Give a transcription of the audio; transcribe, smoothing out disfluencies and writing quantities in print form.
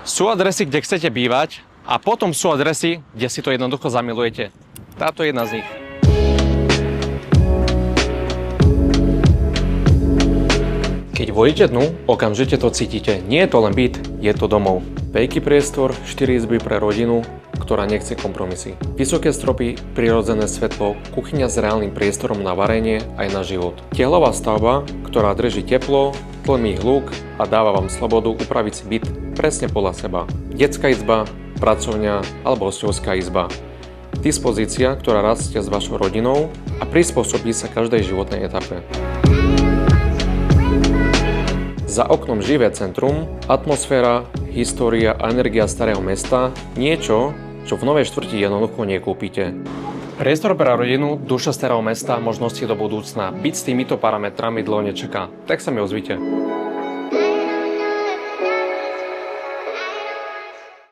Sú adresy, kde chcete bývať a potom sú adresy, kde si to jednoducho zamilujete. Táto je jedna z nich. Keď vojdete dnu, okamžite to cítite. Nie je to len byt, je to domov. Veľký priestor, 4 izby pre rodinu, ktorá nechce kompromisy. Vysoké stropy, prirodzené svetlo, kuchyňa s reálnym priestorom na varenie aj na život. Tehlová stavba, ktorá drží teplo, tlmí hluk a dáva vám slobodu upraviť si byt presne podľa seba. Detská izba, pracovňa alebo hosťovská izba. Dispozícia, ktorá rastie s vašou rodinou a prispôsobí sa každej životnej etape. Za oknom živé centrum, atmosféra, história a energia starého mesta, niečo, čo v novej štvrti jednoducho nekúpite. Priestor pre rodinu, duša starého mesta, možnosti do budúcna. Byť s týmito parametrami dlho nečaká. Tak sa mi ozvite.